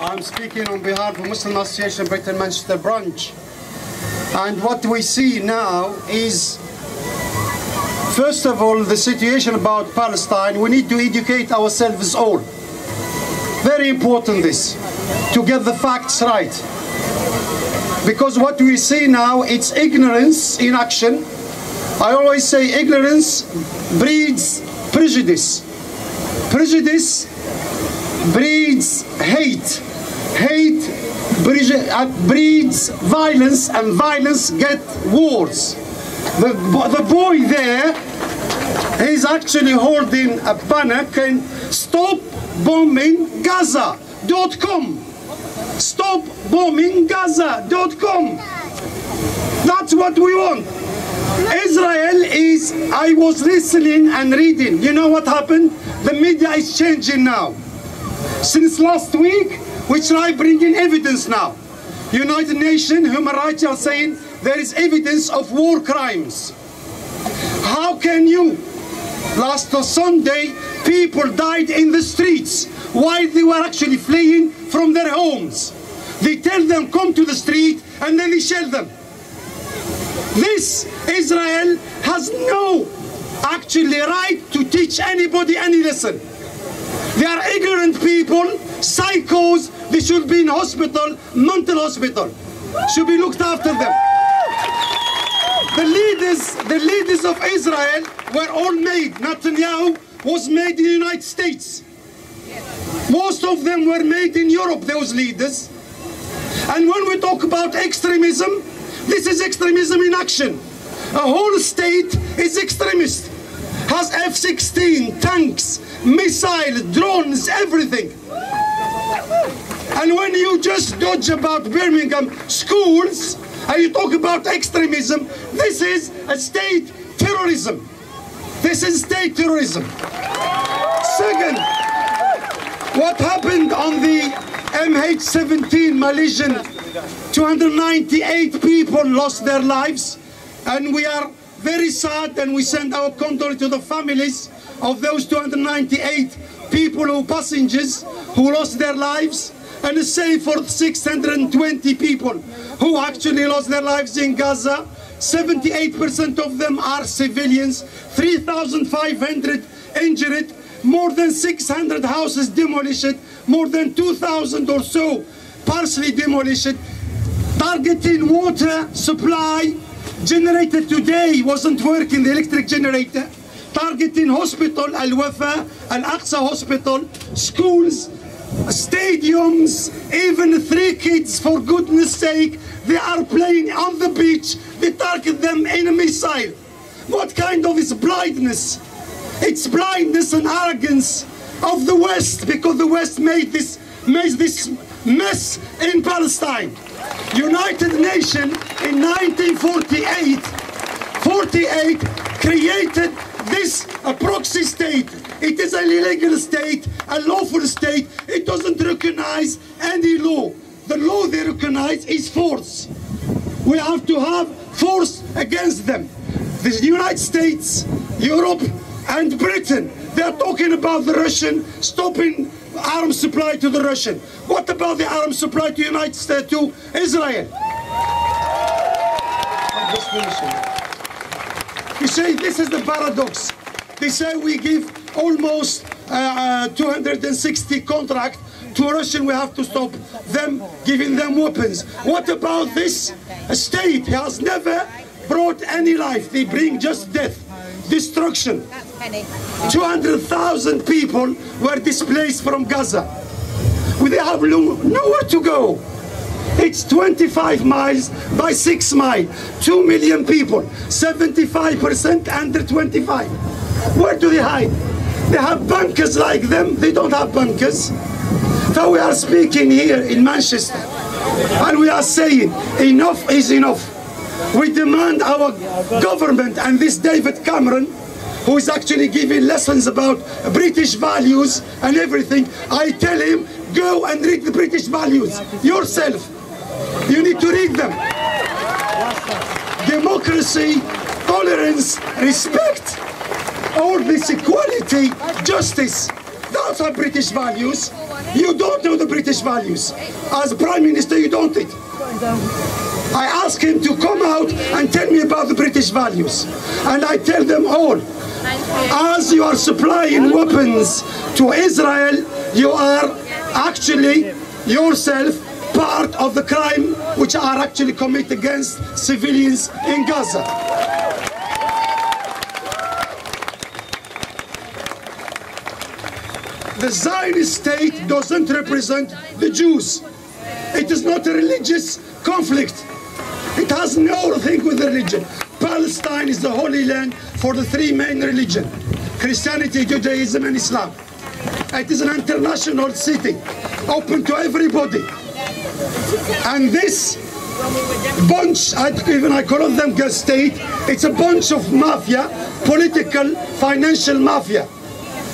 I'm speaking on behalf of Muslim Association Britain Manchester branch. And what we see now is, first of all, the situation about Palestine. We need to educate ourselves all. Very important this, to get the facts right. Because what we see now, it's ignorance in action. I always say ignorance breeds prejudice. Prejudice breeds hate. Hate breeds violence, and violence gets wars. The boy there is actually holding a banner saying, "Stop bombing Gaza.com. Stop bombing Gaza.com. That's what we want. Israel is, I was listening and reading. You know what happened? The media is changing now. Since last week, we try bringing evidence now. United Nations human rights are saying there is evidence of war crimes. How can you? Last Sunday, people died in the streets while they were actually fleeing from their homes. They tell them, come to the street, and then they shell them. This Israel has no actually right to teach anybody any lesson. They are ignorant people, psychos. They should be in hospital, mental hospital. Should be looked after them. The leaders of Israel were all made. Netanyahu was made in the United States. Most of them were made in Europe, those leaders. And when we talk about extremism, this is extremism in action. A whole state is extremist. Has F-16, tanks, missiles, drones, everything. And when you just dodge about Birmingham schools, and you talk about extremism, this is a state terrorism. This is state terrorism. Second, what happened on the MH17 Malaysian, 298 people lost their lives, and we are very sad, and we send our condolence to the families of those 298 people who passengers who lost their lives, and the same for 620 people who actually lost their lives in Gaza. 78% of them are civilians, 3,500 injured, more than 600 houses demolished, more than 2,000 or so partially demolished, targeting water supply. Generator today wasn't working, the electric generator. Targeting hospital, Al-Wafa, Al-Aqsa hospital, schools, stadiums, even 3 kids, for goodness sake, they are playing on the beach, they target them in a missile. What kind of is blindness? It's blindness and arrogance of the West, because the West made this mess in Palestine. United Nations in 1948 created this proxy state. It is an illegal state, a lawful state. It doesn't recognize any law. The law they recognize is force. We have to have force against them. The United States, Europe, and Britain, they are talking about the Russian stopping arms supply to the Russian. What about the arms supply to United States, to Israel? You say this is the paradox. They say we give almost 260 contracts to Russian. We have to stop them giving them weapons. What about this state? He has never brought any life. They bring just death, destruction. 200,000 people were displaced from Gaza. They have nowhere to go. It's 25 miles by 6 miles. 2 million people, 75% under 25. Where do they hide? They have bunkers like them. They don't have bunkers. So we are speaking here in Manchester, and we are saying enough is enough. We demand our government, and this David Cameron, who is actually giving lessons about British values and everything, I tell him, go and read the British values yourself. You need to read them. Democracy, tolerance, respect, all this equality, justice. Those are British values. You don't know the British values. As Prime Minister, you don't it. I ask him to come out and tell me about the British values. And I tell them all, as you are supplying weapons to Israel, you are actually yourself part of the crime which are actually committed against civilians in Gaza. The Zionist state doesn't represent the Jews. It is not a religious conflict. It has nothing with religion. Palestine is the holy land for the three main religions: Christianity, Judaism, and Islam. It is an international city, open to everybody. And this bunch, I call them state, it's a bunch of mafia, political, financial mafia,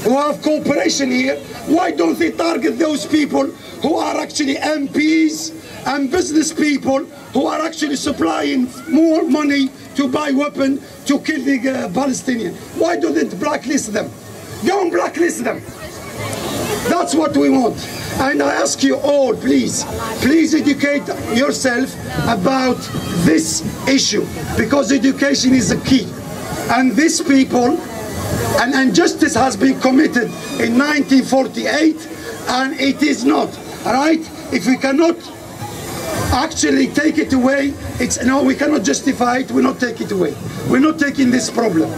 who have cooperation here. Why don't they target those people who are actually MPs and business people who are actually supplying more money to buy weapons to kill the Palestinians? Why don't they blacklist them? Don't blacklist them. That's what we want. And I ask you all, please educate yourself about this issue, because education is the key. And these people, an injustice has been committed in 1948, and it is not, right? If we cannot actually take it away, we cannot justify it, we'll not take it away. We're not taking this problem.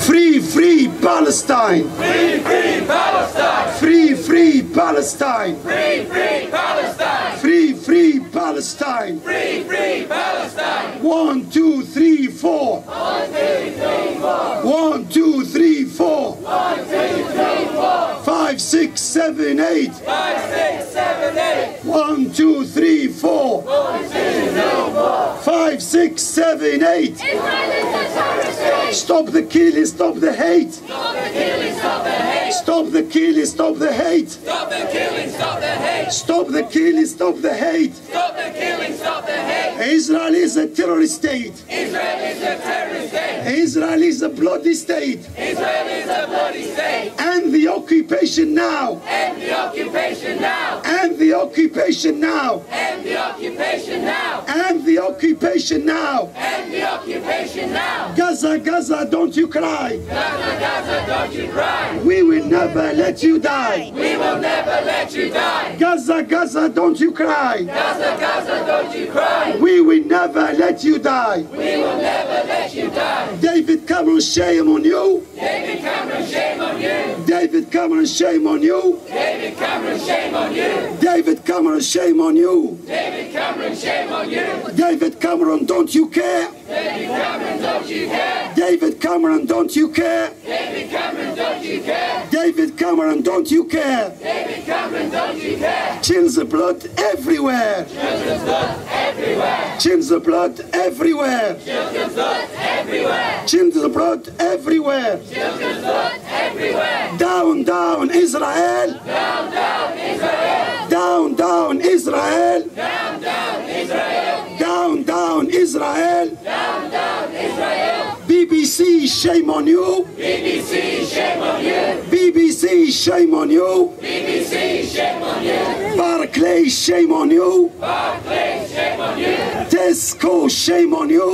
Free, free Palestine! Free, free Palestine! Free, free Palestine! Free, free Palestine! Free, free Palestine! Free, free Palestine! 1, 2, 3, 4! 1, 2, 3, 4! 1, 2, 3, 4! 1, 2, 3, 4! 5, 6, 7, 8! 5, 6, 7, 8! 1, 2, 3, 4! 1, 2, 3, 4! 5, 6, 7, 8! Israel is a terrorist state! Stop the killing, stop the hate! Stop the killing, stop the hate! Stop the killing, stop the hate! Stop the killing, stop the hate! Stop the killing, stop the hate! Stop the killing, stop the hate! Israel is a terrorist state! Israel is a terrorist state! Israel is a bloody state! Israel is a bloody state! End the occupation now! End the occupation now! End the occupation now! End the occupation now! End the occupation now! End the occupation now! Gaza, Gaza, don't you cry! Gaza, Gaza, don't you cry! We will never let you die! We will never let you die! Gaza, Gaza, don't you cry! Gaza, Gaza, don't you cry! We will never let you die! We will never let you die! David Cameron, shame on you! David Cameron, shame on you! David Cameron, shame on you! David Cameron, shame on you! David Cameron, shame on you! David Cameron, shame on you! David Cameron, don't you care? David Cameron, don't you care? David Cameron, don't you care? David Cameron, don't you care? David Cameron, don't you care? David Cameron, don't you care? Chills the blood everywhere! Children's blood everywhere! Chills the blood everywhere! Children's blood everywhere! Chills the blood everywhere! Children's blood everywhere! Down, down, Israel! Down, down, Israel! Down, down, Israel! Down, down, Israel! Down, down, Israel! Down, down, Israel! BBC, shame on you! BBC, shame on you! BBC, shame on you! BBC, shame on you! Barclays, shame on you! Barclays, shame on you! Tesco, shame on you!